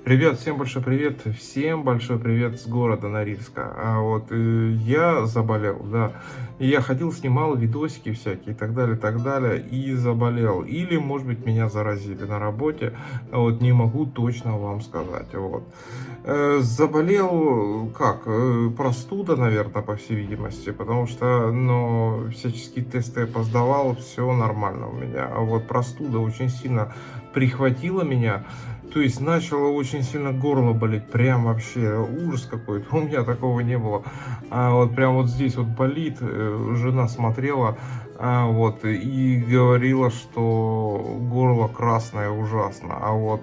Ребят, всем большой привет с города Норильска. Я заболел, да. И я ходил, снимал видосики всякие и так далее, и заболел. Или, может быть, меня заразили на работе, не могу точно вам сказать, вот. Заболел, простуда, наверное, по всей видимости, потому что, всяческие тесты я поздавал, все нормально у меня. А вот простуда очень сильно прихватила меня. То есть начало очень сильно горло болеть, прям вообще ужас какой-то. У меня такого не было. Вот прям вот здесь вот болит. Жена смотрела, и говорила, что горло красное ужасно.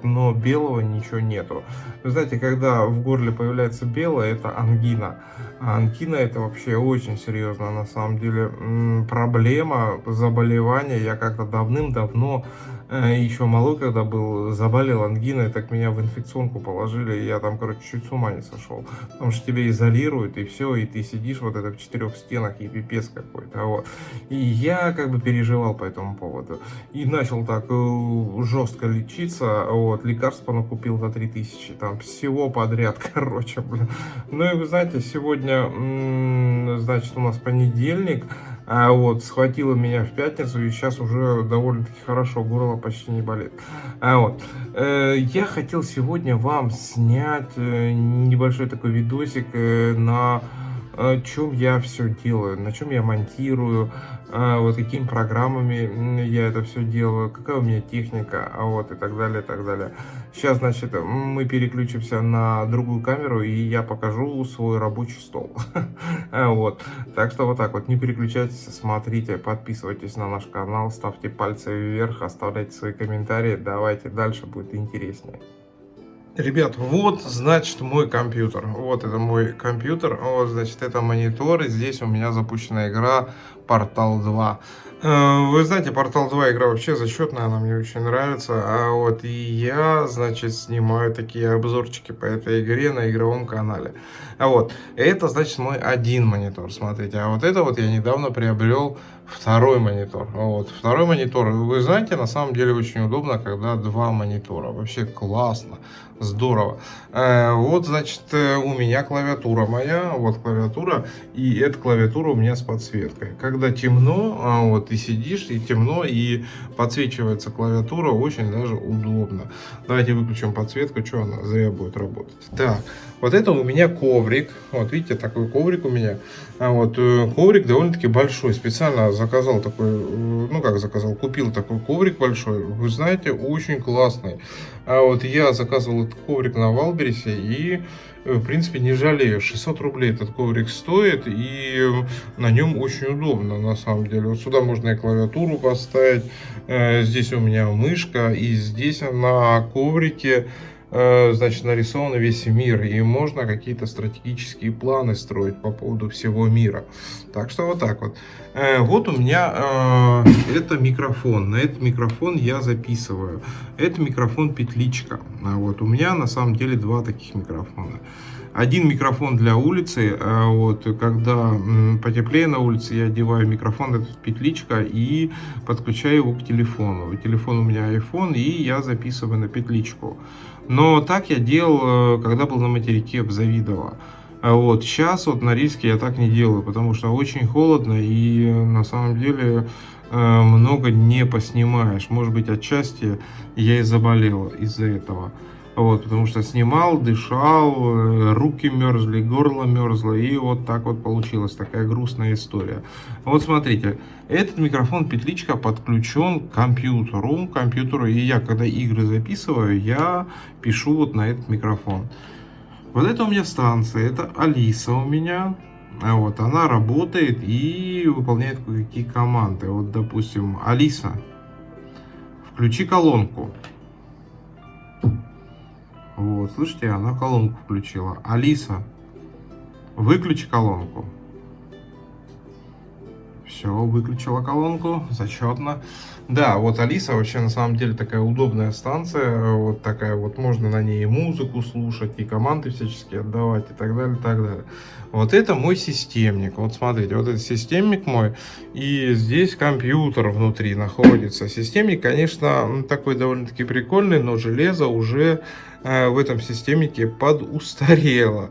Но белого ничего нету. Вы знаете, когда в горле появляется белое, это ангина. А ангина это вообще очень серьезно, на самом деле, проблема, заболевание. Я как-то давным-давно, еще малой, когда был, заболел ангиной, так меня в инфекционку положили, и я там, короче, чуть с ума не сошел. Потому что тебя изолируют, и все, и ты сидишь вот это в четырех стенах, и пипец какой-то, вот. И я как бы переживал по этому поводу. И начал так жестко лечиться, лекарства накупил за 3000, там всего подряд, короче, блин. Ну и вы знаете, сегодня, значит, у нас понедельник, схватило меня в пятницу, и сейчас уже довольно-таки хорошо, горло почти не болит. Я хотел сегодня вам снять небольшой такой видосик на чем я все делаю, на чем я монтирую, вот какими программами я это все делаю, какая у меня техника, и так далее, и так далее. Сейчас, значит, мы переключимся на другую камеру, и я покажу свой рабочий стол. Вот. Так что вот так вот, не переключайтесь, смотрите, подписывайтесь на наш канал, ставьте пальцы вверх, оставляйте свои комментарии, давайте дальше, будет интереснее. Ребят, вот, значит, мой компьютер. Вот это мой компьютер. Вот, значит, это монитор. И здесь у меня запущена игра Portal 2. Вы знаете, Portal 2 игра вообще зачетная, она мне очень нравится. И я, значит, снимаю такие обзорчики по этой игре на игровом канале. Это, значит, мой один монитор, смотрите. А вот это вот я недавно приобрел второй монитор. Второй монитор, вы знаете, на самом деле очень удобно, когда два монитора. Вообще классно, здорово. Значит, у меня клавиатура моя, вот клавиатура, и эта клавиатура у меня с подсветкой. Когда темно, ты сидишь, и темно, и подсвечивается клавиатура, очень даже удобно. Давайте выключим подсветку, что она зря будет работать. Так, вот это у меня коврик. Вот видите, такой коврик у меня. Коврик довольно-таки большой. Специально заказал такой, купил такой коврик большой. Вы знаете, очень классный. Я заказывал этот коврик на Валбересе и, в принципе, не жалею. 600 рублей этот коврик стоит, и на нем очень удобно, на самом деле. Вот сюда можно и клавиатуру поставить. Здесь у меня мышка, и здесь на коврике, значит, нарисован весь мир, и можно какие-то стратегические планы строить по поводу всего мира. Так что вот так вот. Вот у меня это микрофон. На этот микрофон я записываю. Это микрофон петличка. У меня на самом деле два таких микрофона. Один микрофон для улицы, когда потеплее на улице, я одеваю микрофон, это петличка, и подключаю его к телефону. Телефон у меня iPhone, и я записываю на петличку. Но так я делал, когда был на материке в Завидово. Сейчас на Норильске я так не делаю, потому что очень холодно, и на самом деле много не поснимаешь. Может быть, отчасти я и заболел из-за этого. Потому что снимал, дышал, руки мерзли, горло мерзло, и вот так вот получилась такая грустная история. Смотрите, этот микрофон петличка подключен к компьютеру, и я, когда игры записываю, я пишу вот на этот микрофон. Вот это у меня станция, это Алиса у меня. Она работает и выполняет кое-какие команды. Допустим, Алиса, включи колонку. Слышите, она колонку включила. Алиса, выключи колонку. Все, выключила колонку, зачетно. Да, Алиса вообще на самом деле такая удобная станция, такая можно на ней и музыку слушать, и команды всяческие отдавать, и так далее, и так далее. Это мой системник, смотрите, это системник мой, и здесь компьютер внутри находится. Системник, конечно, такой довольно-таки прикольный, но железо уже в этом системнике подустарела.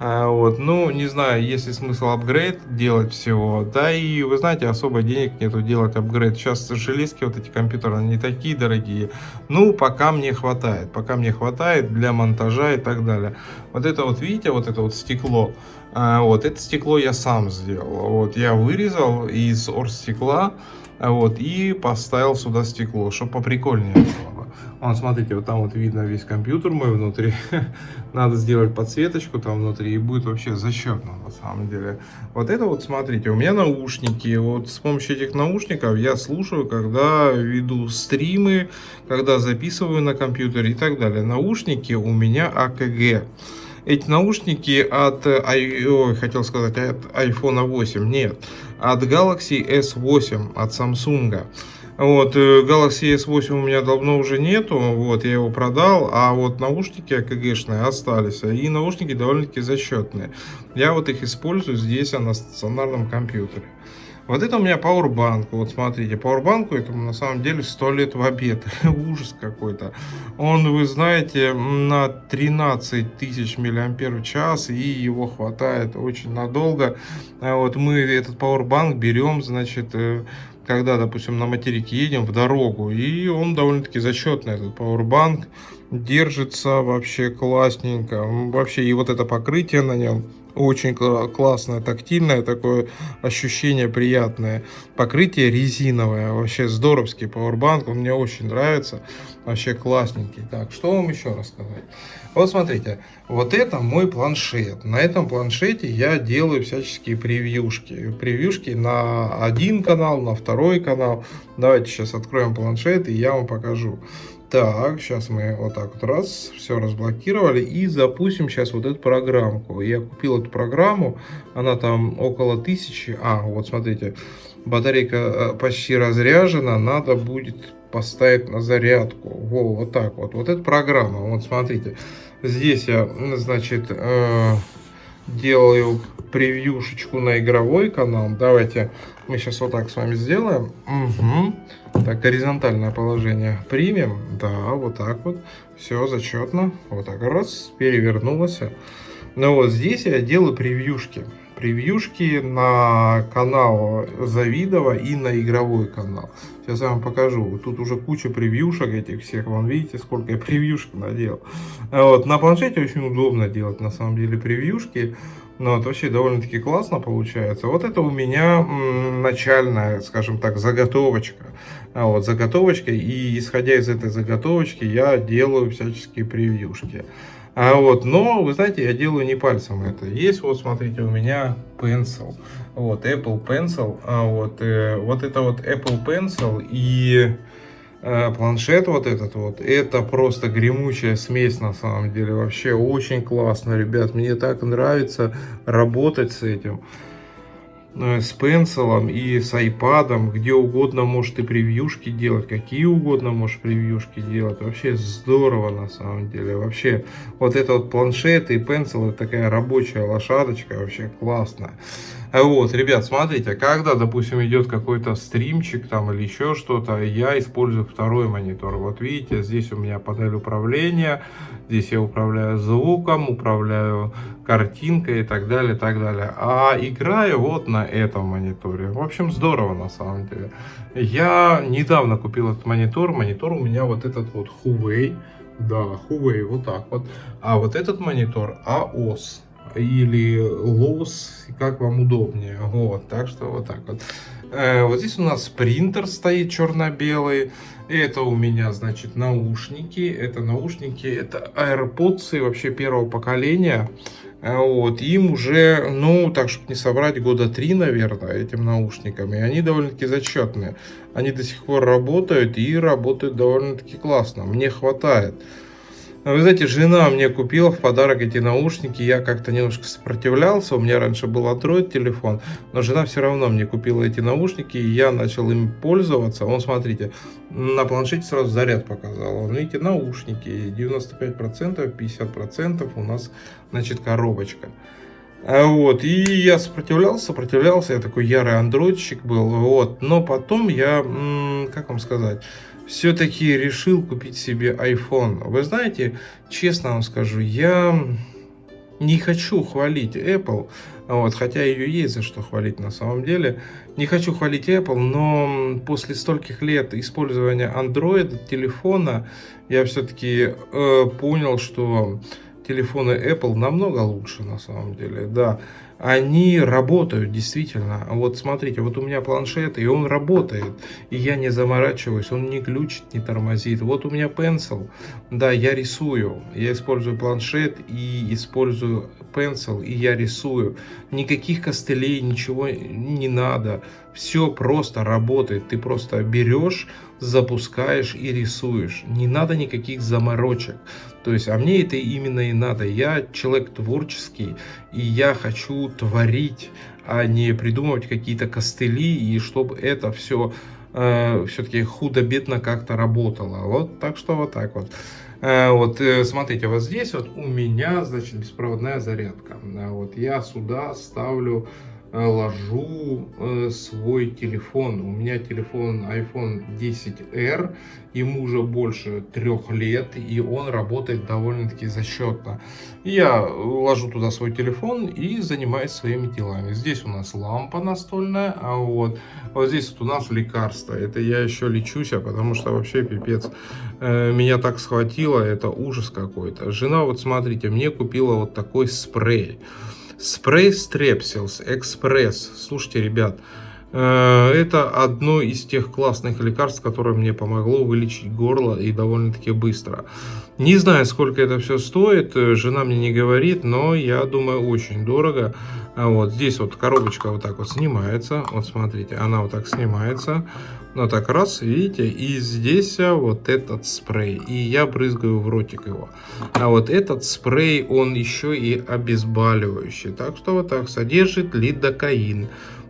Вот, ну, не знаю, есть ли смысл апгрейд делать всего. Да и, вы знаете, особо денег нету делать апгрейд. Сейчас железки, вот эти компьютеры, они не такие дорогие. Ну, пока мне хватает для монтажа и так далее. Вот это вот, видите, вот это вот стекло. Вот, это стекло я сам сделал. Вот, я вырезал из оргстекла, вот, и поставил сюда стекло, чтобы поприкольнее было. Вон, смотрите, вот там вот видно весь компьютер мой внутри. Надо сделать подсветочку там внутри, и будет вообще зачетно на самом деле. Вот это вот, смотрите, у меня наушники. Вот с помощью этих наушников я слушаю, когда веду стримы, когда записываю на компьютере и так далее. Наушники у меня АКГ. Эти наушники от iPhone 8, нет, от Galaxy S8, от Samsung. Вот, Galaxy S8 у меня давно уже нету, вот, я его продал, а вот наушники АКГшные остались, и наушники довольно-таки зачетные. Я вот их использую здесь, на стационарном компьютере. Вот это у меня пауэрбанк. Вот смотрите, пауэрбанку этому на самом деле 100 лет в обед. Ужас какой-то. Он, вы знаете, на 13 тысяч мАч, и его хватает очень надолго. Вот мы этот пауэрбанк берем, значит, когда, допустим, на материке едем в дорогу, и он довольно-таки зачетный, этот пауэрбанк. Держится вообще классненько. Вообще, и вот это покрытие на нем очень классное, тактильное, такое ощущение приятное. Покрытие резиновое, вообще здоровский пауэрбанк, он мне очень нравится, вообще классненький. Так, что вам еще рассказать? Вот смотрите, вот это мой планшет. На этом планшете я делаю всяческие превьюшки. Превьюшки на один канал, на второй канал. Давайте сейчас откроем планшет, и я вам покажу. Так, сейчас мы вот так вот раз, все разблокировали и запустим сейчас вот эту программку. Я купил эту программу, она там около 1000. Вот смотрите, батарейка почти разряжена, надо будет поставить на зарядку. Вот так вот. Вот эта программа, вот смотрите. Здесь я, значит, делаю превьюшечку на игровой канал. Давайте мы сейчас вот так с вами сделаем. Так, горизонтальное положение примем. Да, вот так вот. Все зачетно. Вот так раз, перевернулось. Ну вот здесь я делаю превьюшки. Превьюшки на канал Завидова и на игровой канал. Сейчас я вам покажу. Тут уже куча превьюшек этих всех. Вон видите, сколько я превьюшек наделал. Вот, на планшете очень удобно делать на самом деле превьюшки. Но это вообще довольно-таки классно получается. Вот это у меня начальная, скажем так, заготовочка. Вот заготовочка. И исходя из этой заготовочки я делаю всяческие превьюшки. Вот, но, вы знаете, я делаю не пальцем это. Есть, вот, смотрите, у меня Pencil. Вот, Apple Pencil. Вот это вот Apple Pencil и планшет вот этот вот. Это просто гремучая смесь на самом деле. Вообще очень классно, ребят. Мне так нравится работать с этим. С пенсилом и с айпадом, где угодно можешь ты превьюшки делать, какие угодно можешь превьюшки делать. Вообще здорово на самом деле. Вообще вот это вот планшет и пенсил, это такая рабочая лошадочка, вообще классная. Вот, ребят, смотрите, когда, допустим, идет какой-то стримчик там или еще что-то, я использую второй монитор. Вот видите, здесь у меня панель управления, здесь я управляю звуком, управляю картинкой и так далее, так далее. А играю вот на этом мониторе. В общем, здорово на самом деле. Я недавно купил этот монитор. Монитор у меня вот этот вот Huawei. Да, Huawei, вот так вот. А вот этот монитор AOS. Или лос, как вам удобнее. Вот, так что вот так вот. Вот здесь у нас принтер стоит черно-белый. Это у меня, значит, наушники. Это наушники, это AirPods вообще первого поколения. Вот, им уже, ну, так, чтобы не собрать, года 3, наверное, этим наушникам. И они довольно-таки зачетные. Они до сих пор работают и работают довольно-таки классно. Мне хватает. Вы знаете, жена мне купила в подарок эти наушники, я как-то немножко сопротивлялся, у меня раньше был Android телефон, но жена все равно мне купила эти наушники, и я начал им пользоваться. Вон, смотрите, на планшете сразу заряд показал, вон, видите, наушники, 95%, 50% у нас, значит, коробочка. Вот, и я сопротивлялся, я такой ярый андроидщик был, вот, но потом я, как вам сказать, все-таки решил купить себе iPhone. Вы знаете, честно вам скажу, я не хочу хвалить Apple, вот, хотя ее есть за что хвалить на самом деле. Не хочу хвалить Apple, но после стольких лет использования Android телефона я все-таки понял, что телефоны Apple намного лучше на самом деле, да. Они работают действительно. Вот смотрите, вот у меня планшет, и он работает, и я не заморачиваюсь, он не глючит, не тормозит. Вот у меня Pencil, да, я рисую, я использую планшет и использую Pencil, и я рисую. Никаких костылей, ничего не надо, все просто работает. Ты просто берешь, запускаешь и рисуешь. Не надо никаких заморочек. То есть, а мне это именно и надо. Я человек творческий, и я хочу творить, а не придумывать какие-то костыли, и чтобы это все все-таки худо-бедно как-то работало. Вот так что вот так вот. Вот смотрите, вот здесь вот у меня, значит, беспроводная зарядка. Вот я сюда ставлю, ложу свой телефон. У меня телефон iPhone 10R, ему уже больше 3 лет, и он работает довольно-таки зачетно. Я ложу туда свой телефон и занимаюсь своими делами. Здесь у нас лампа настольная, а вот здесь вот у нас лекарство. Это я еще лечусь, потому что вообще пипец. Меня так схватило, это ужас какой-то. Жена, вот смотрите, мне купила вот такой спрей. Спрей Strepsils Экспресс. Слушайте, ребят, это одно из тех классных лекарств, которое мне помогло вылечить горло и довольно-таки быстро. Не знаю, сколько это все стоит, жена мне не говорит, но я думаю, очень дорого. Вот здесь вот коробочка вот так вот снимается. Вот смотрите, она вот так снимается. Вот так раз, видите, и здесь вот этот спрей. И я брызгаю в ротик его. А вот этот спрей, он еще и обезболивающий. Так что вот так содержит лидокаин.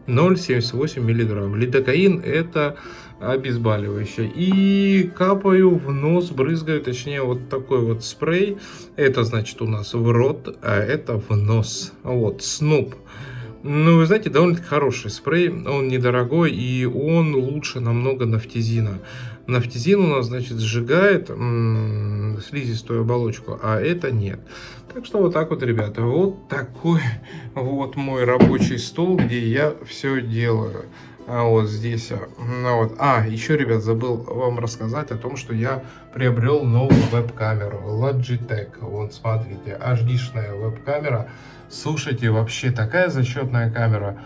0,78 миллиграмм. Лидокаин это обезболивающее. И капаю в нос, брызгаю, точнее вот такой вот спрей. Это значит у нас в рот, а это в нос. Вот, Снуп. Ну, вы знаете, довольно-таки хороший спрей, он недорогой, и он лучше намного нафтизина. Нафтизин у нас, значит, сжигает слизистую оболочку, а это нет. Так что вот так вот, ребята, вот такой вот мой рабочий стол, где я все делаю. А вот здесь, ну вот. Еще, ребят, забыл вам рассказать о том, что я приобрел новую веб-камеру Logitech. Вот, смотрите, HD-шная веб-камера. Слушайте, вообще такая зачетная камера.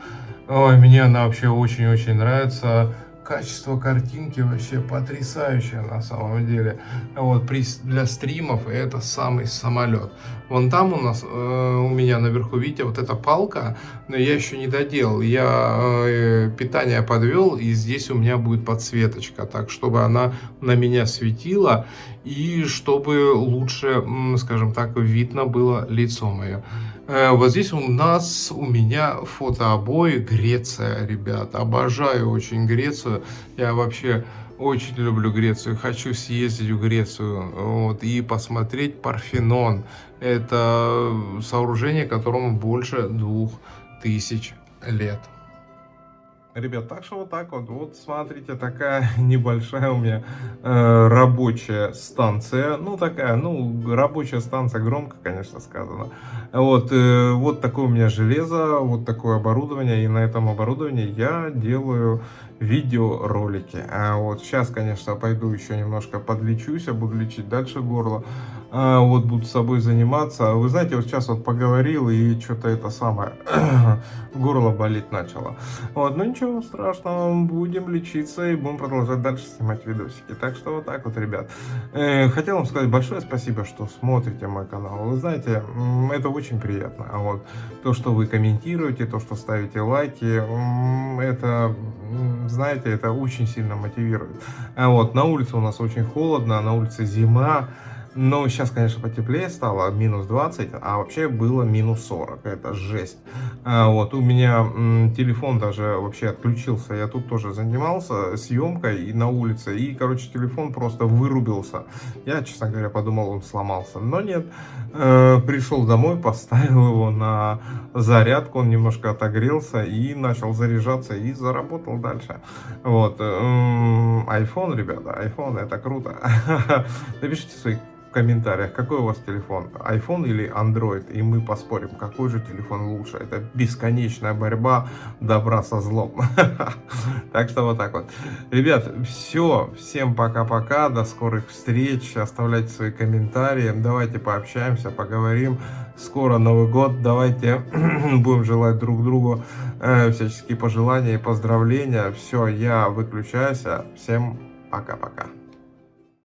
Ой, мне она вообще очень-очень нравится. Качество картинки вообще потрясающее на самом деле. Вот для стримов это самый самолет. Вон там у нас, у меня наверху, видите, вот эта палка, но я еще не доделал. Я питание подвел, и здесь у меня будет подсветочка, так чтобы она на меня светила и чтобы лучше, скажем так, видно было лицо мое. Вот здесь у меня фотообои Греция, ребят. Обожаю очень Грецию. Я вообще очень люблю Грецию. Хочу съездить в Грецию вот, и посмотреть Парфенон. Это сооружение, которому больше 2000 лет. Ребят, так что вот так вот. Вот смотрите, такая небольшая у меня рабочая станция. Ну, такая, рабочая станция, громко, конечно, сказано. Вот, вот такое у меня железо, вот такое оборудование. И на этом оборудовании я делаю видеоролики. А вот сейчас, конечно, пойду еще немножко подлечусь, я буду лечить дальше горло. Вот буду с собой заниматься. Вы знаете, вот сейчас вот поговорил, и что-то это самое, горло болеть начало. Вот, ну ничего страшного, будем лечиться и будем продолжать дальше снимать видосики. Так что вот так вот, ребят. Хотел вам сказать большое спасибо, что смотрите мой канал. Вы знаете, это очень приятно. А вот то, что вы комментируете, то, что ставите лайки, это, знаете, это очень сильно мотивирует. А вот на улице у нас очень холодно, на улице зима. Ну, сейчас, конечно, потеплее стало, минус 20, а вообще было минус 40. Это жесть. Вот, у меня телефон даже вообще отключился. Я тут тоже занимался съемкой и на улице, и, короче, телефон просто вырубился. Я, честно говоря, подумал, он сломался. Но нет. Пришел домой, поставил его на зарядку, он немножко отогрелся и начал заряжаться, и заработал дальше. Вот. iPhone, ребята, iPhone это круто. Напишите свои в комментариях, какой у вас телефон, iPhone или Android, и мы поспорим, какой же телефон лучше. Это бесконечная борьба добра со злом. Так что вот так вот. Ребят, все, всем пока-пока, до скорых встреч, оставляйте свои комментарии, давайте пообщаемся, поговорим. Скоро Новый год, давайте будем желать друг другу всяческие пожелания и поздравления. Все, я выключаюсь, всем пока-пока.